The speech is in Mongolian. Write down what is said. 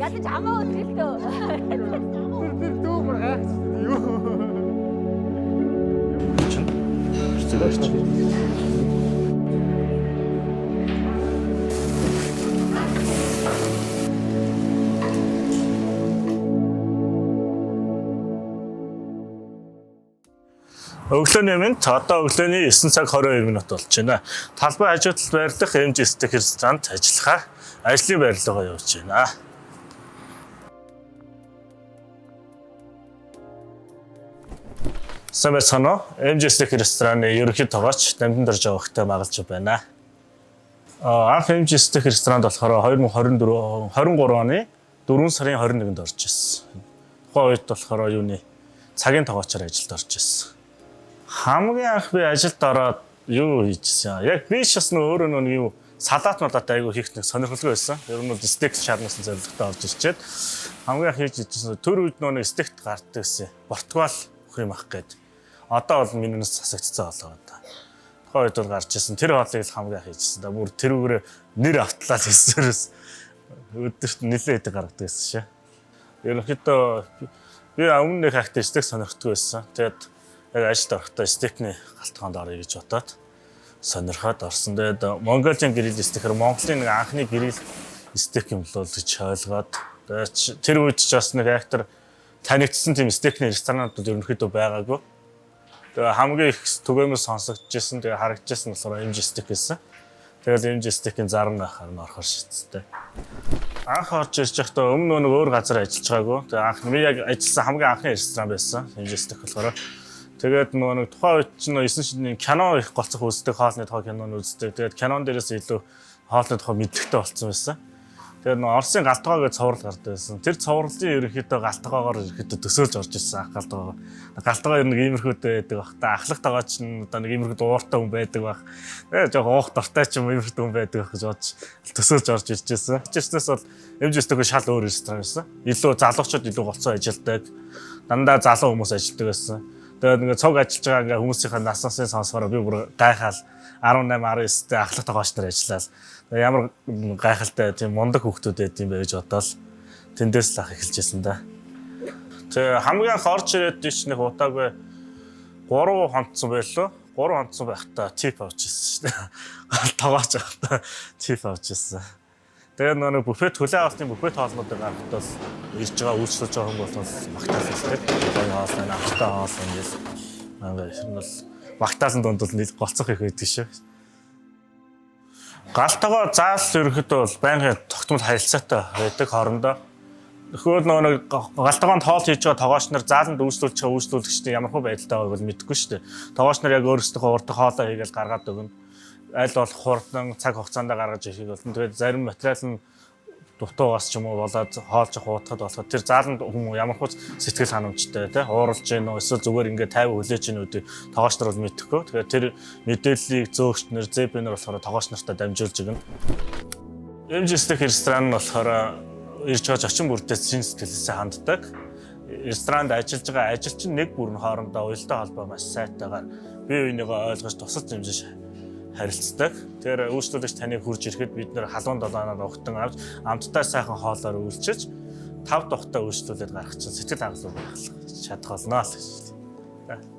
Ядаж амаа өдрөлтөө. Тэр дүүмэр гайхаж юу. Чин. Хэцүүлж. Өглөөний мэнд одоо өглөөний 9 цаг 22 минут болж байна. Талбай хажуудалд байрлах MG Steak ресторанд ажиллахаар ажлын байрлалгаа явж байна. Самбайцано MG Steak рестораны ерөнхий тогооч Дамжин Дорж авахтай магалж байна. Анх MG Steak ресторанд болохоор 2023 оны 4 сарын 21-нд орж ирсэн. Тухайн үед болохоор юуны цагийн тогоочоор ажилд орж ирсэн. Хамгийн анх би ажилд ороод юу хийжсэн. Яг би ч бас өөрөө нэг юу салаат малаатай айгу хийх нэг сонирхолтой байсан. Ер нь стейк шаарнасан зорилготой орж ирчээд хамгийн анх хийж ирсэн. Тэр үед нэг стейкт гарддаг гэсэн. Португал юм ах гээд. Одоо бол минийс засагдцсан болоо да. Тухайн үед бол гарч ирсэн. Тэр хоолыг л хамгийн анх хийжсэн. Да бүр тэрүүгээр нэр автлаа хийсээрээс өдөрт нэлээд гаргадаг гэсэн шээ. Ерөнхийдөө би өмнө нэг хахтай стейк сонирхдаг байсан. Тэгээд яг ажилд орохдоо стейкний галтгоонд орё гэж бодоод сонирхоод орсон. Тэгээд Mongolian grill стейкээр Монголын нэг анхны grill стейк юм болов гэж ойлгоод тэр үед ч бас нэг актер танигдсан тийм стейкний ресторанууд ерөнхийдөө байгаагүй. Тэгээд хамгийн их түгээмэл сонсогдчихсэн. Тэгээд харагдчихсан болохоор MG Steak гэсэн. Тэгээд MG Steak-ийн зарим нахаар нь орохоор шийдсэн. Анх орж ирж байхдаа өмнө нэг өөр газар ажиллаж байгаагүй. Тэгээд анх би яг ажилласан хамгийн анхны ресторан байсан. MG Steak болохоор тэгээд нэг тухайн үед чинь 9 шидний кино их голцох үздэг, хоолны тухай кинон үздэг. Тэгээд кинон дээрээс илүү хоолны тухай мэдлэгтэй болсон байсан. Тэгээд Оросын галтгоо гэж цоврал гардаг байсан. Тэр цоврлын ерөнхийдөө галтгоогоор ерөнхийдөө төсөөлж орж ирсэн ах галтгоо. Галтгоо ер нь иймэрхүүтэй байдаг бах та. Ахлах тагаа чинь одоо нэг иймэрхүү ууртай хүн байдаг бах. Тэгээд жоох уух дортой ч юм иймэрхүү хүн байдаг бах гэж бодож төсөөлж орж ирж байсан. Хичээснээс бол MG Steak шал өөр ресторан байсан. Илүү залуучууд илүү голцоо ажилдаг. Дандаа залуу хүмүүс ажилдаг байсан. Тэгээд ингээ цог ажиллаж байгаа ингээ хүмүүсийн наснасын сонсохоор би бүр гайхаал 18 19 дэх ахлах тогооч нар ажиллаад ямар гайхалтай тийм мундаг хүүхдүүд байд юм бэ гэж бодоод тэндээс л ах эхэлжсэн да. Тэгээ хамгийн анх орж ирээд ич нэг удаагүй 3 хонцсон байлоо. 3 хонцсон байхдаа тип авч ирсэн шүү дээ. Тогооч авахтаа тип авч ирсэн. Тэгээ нэг буфет хүлээн авалтын буфет хоолнуудыг гаргахтаа ирж байгаа үйлчлүүлж байгаа хүн бол магтаалсан тийм. Тэгээ хоолны авахтаа хоол ингээл манга ер нь бол магтаалсан дунд бол голцох их байдаг шүү. Галтгоо заал ерөөхдөө бол байнгын тогтмол харилцаатай байдаг хоорондоо.Өхөөр нэг галтгоонд хоол хийж байгаа тогооч нар зааланд үйлчлүүлж байгаа үйлчлүүлэгчдийн ямар хөө байдалтай байгааг бол мэдэхгүй шүү дээ. Тогооч нар яг өөрсдөө урдах хоолоо хийгээл гаргаад өгнө. Аль болох хурдан цаг хугацаанд гаргаж ирэх болно. Тэгээд зарим материал нь дутуугаас ч юм уу болоод хоолж хуутахад болоход тэр зааланд хүмүүс ямар хөө сэтгэл ханамжтай тий ууралж гин үү эсвэл зүгээр ингээ 50 хүлээж гин үү тогооч нар бол мэдэхгүй. Тэгээд тэр мэдээллийг зөөгчнөр зэбэнэр болохоор тогооч нартай дамжуулж игнэ. MG Steak ресторан нь болохоор ирж байгаа зочин бүрдээс зин сэтгэлээсээ ханддаг. Ресторанд ажиллаж байгаа ажилчин нэг бүрийн хоорондоо уялдаа холбоо маш сайтайгаар бие биенийгээ ойлгож тусалж хэмжиж харилцдаг. Тэгэхээр үйлчлүүлэгч таныг хурж ирэхэд бид нэр халуун долооноор угтан авч амттай сайхан хоолоор үйлчилж 5 тухтай үйлчлүүлээд гарах чинь сэтгэл хангалуун байх чадах болно л гэж.